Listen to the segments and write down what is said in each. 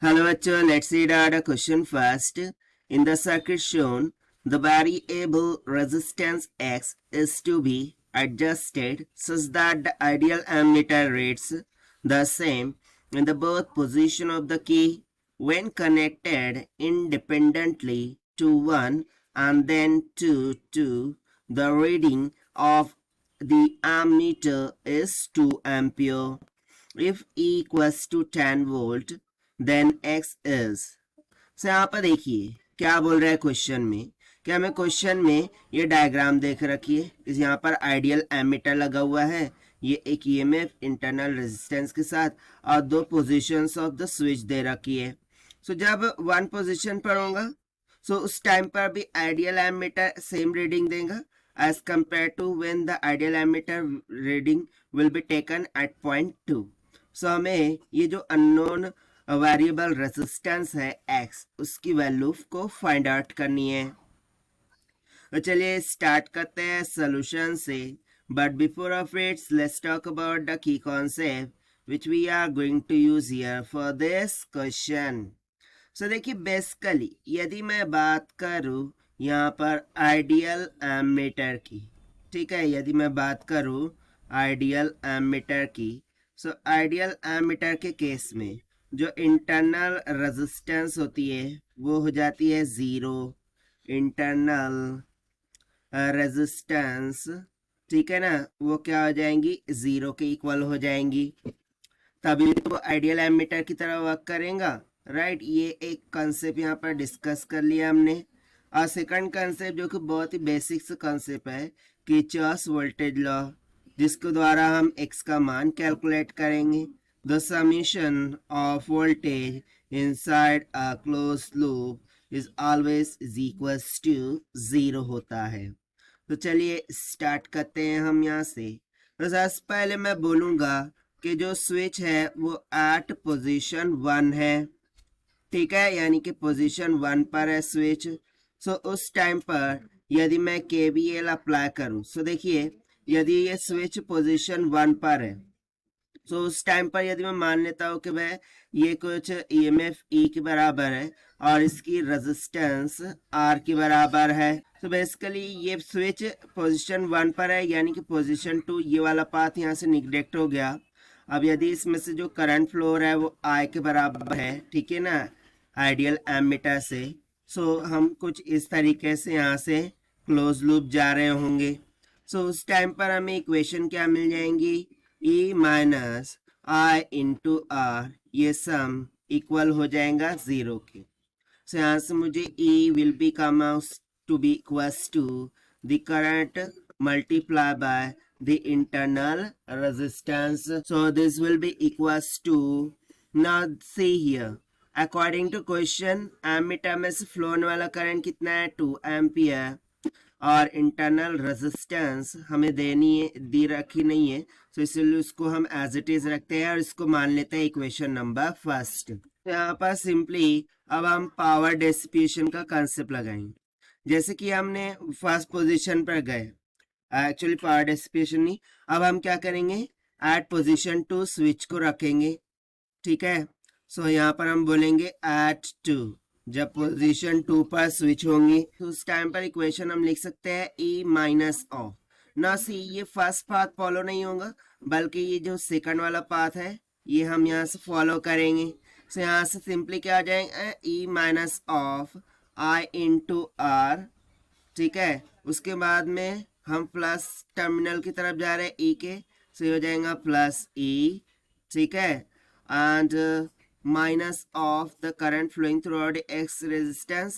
Hello bachcho, let's read out a question first. In the circuit shown, the variable resistance X is to be adjusted such that the ideal ammeter reads the same in the both position of the key when connected independently to 1 and then to 2. The reading of the ammeter is 2 ampere. If E equals to 10 volt, then X is से यहाँ पर देखिए क्या बोल रहा है question में। क्या हमें क्वेश्चन में ये डायग्राम देख रखिए, इस यहाँ पर आइडियल एमीटर लगा हुआ है, ये एक ईएमएफ इंटरनल रेजिस्टेंस के साथ और दो पोजीशंस ऑफ द स्विच दे रखी है। सो जब वन पोजीशन पर होगा सो उस टाइम पर भी आइडियल एमीटर सेम रीडिंग देगा as compared to when the ideal ammeter reading will be taken at point 2। So हमें ये जो अननोन वेरिएबल रेजिस्टेंस है x, उसकी वैल्यू को फाइंड आउट करनी है। तो चलिए स्टार्ट करते हैं सॉल्यूशन से, but before of its let's talk about the key concept which we are going to use here for this question. So देखिए बेसिकली यदि मैं बात करूँ यहाँ पर आइडियल एमीटर की, ठीक है, यदि मैं बात करूँ आइडियल एमीटर की, सो आइडियल एमीटर के केस में जो इंटरनल रेजिस्टेंस होती है वो हो जाती है 0, इंटरनल रेजिस्टेंस, ठीक है ना, वो क्या हो जाएंगी 0 के इक्वल हो जाएंगी, तभी तो आइडियल एमीटर की तरह वर्क करेगा, राइट। ये एक कंसेप्ट यहाँ पर डिस्कस कर लिया हमने। और सेकंड कंसेप्ट जो कि बहुत ही बेसिक कंसेप्ट है, किर्चॉफ्स वोल्टेज लॉ, जिसके द्वारा हम x का मान कैलकुलेट करेंगे। The summation of voltage inside a closed loop is always is equals to 0 होता है। तो चलिए स्टार्ट करते हैं हम यहाँ से। तो सबसे पहले मैं बोलूँगा कि जो स्विच है वो एट पोजीशन 1 है, ठीक है, यानी कि पोजीशन 1 पर है स्विच। सो उस टाइम पर यदि मैं KVL अप्लाई करूँ, सो देखिए यदि ये स्विच पोजीशन 1 पर है, तो उस टाइम पर यदि मैं मान लेता हूँ कि भाई ये कुछ ईएमएफ ई के बराबर है और इसकी रेजिस्टेंस आर के बराबर है, तो बेसिकली ये स्विच पोजीशन 1 पर है, यानी कि पोजीशन 2 ये वाला पाथ यहाँ से निगलेक्ट हो गया। अब यदि इसमें से जो करंट फ्लो है वो आई के बराबर है, ठीक है ना, आइडियल एमीटर से, सो हम कुछ इस तरीके से यहाँ से क्लोज लूप जा रहे होंगे। सो उस टाइम पर हमें इक्वेशन क्या मिल जाएंगी, E minus I into R, ये सम इक्वल हो जाएगा 0 के। सो यहाँ से मुझे E will be come out to be equals to the current multiply by the internal resistance. So this will be equals to, now see here according to question ammeter में से फ्लो होने वाला करंट कितना है 2 ampere, और internal resistance हमें दी रखी नहीं है, तो इसलिए उसको हम एज इट इज रखते हैं और इसको मान लेते हैं इक्वेशन नंबर फर्स्ट। तो यहाँ पर सिंपली अब हम पावर डिसिपेशन का कंसेप्ट लगाएंगे। जैसे कि हमने फर्स्ट पोजीशन पर गए, एक्चुअली पावर डिसिपेशन नहीं, अब हम क्या करेंगे एट पोजीशन 2 स्विच को रखेंगे, ठीक है। सो यहाँ पर हम बोलेंगे एट 2, जब पोजीशन 2 पर स्विच होंगी तो उस टाइम पर इक्वेशन हम लिख सकते हैं E माइनस ऑफ, ना सी ये फर्स्ट पाथ फॉलो नहीं होगा बल्कि ये जो सेकंड वाला पाथ है ये हम यहाँ से फॉलो करेंगे। सो यहाँ से सिंपली क्या आ जाएगा E minus of I into R, ठीक है। उसके बाद में हम प्लस टर्मिनल की तरफ जा रहे हैं E के, सो ये हो जाएगा प्लस E, ठीक है, and minus of the current flowing throughout the x resistance,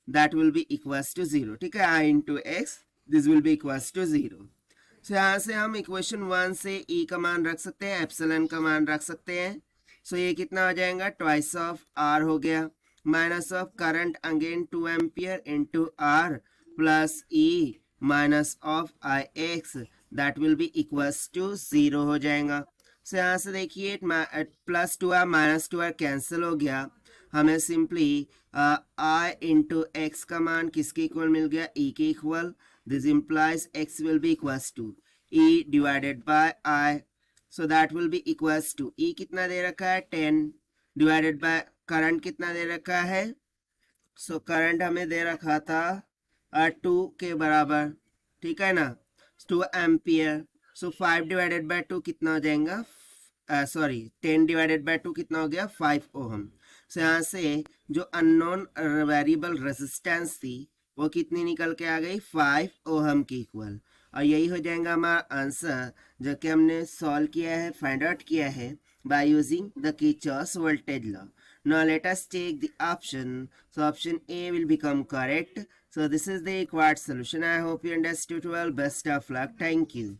that will be equals to 0, ठीक है, I into x, this will be equals to 0। so यहाँ से हम इक्वेशन 1 से E का मान रख सकते हैं, एप्सिलॉन का मान रख सकते हैं। so ये कितना हो जाएगा ट्वाइस ऑफ R हो गया, minus of current again 2 ampere into R plus E minus of I X, that will be equals to 0 हो जाएगा। सो यहाँ से देखिए plus 2R minus 2R cancel हो गया, हमें सिंपली आई इंटू एक्स का मान किसके इक्वल मिल गया E के equal, this implies x will be equals to E divided by I, so that will be equals to E कितना दे रखा है 10 डिवाइडेड बाय करंट कितना दे रखा है, सो करंट हमें दे रखा था 2 के बराबर, ठीक है ना, 2 एम्पियर। सो 5 डिवाइडेड बाय 2 कितना हो जाएगा, सॉरी 10 डिवाइडेड बाय 2 कितना हो गया 5 ओहम। सो यहाँ से जो अननोन वेरिएबल रेजिस्टेंस थी वो कितनी निकल के आ गई 5 ओहम की इक्वल। और यही हो जाएगा हमारा आंसर जो कि हमने सॉल्व किया है, फाइंड आउट किया है by using the Kirchhoff's voltage law. Now let us take the option. So option A will become correct. So this is the required solution. I hope you understood well. Best of luck. Thank you.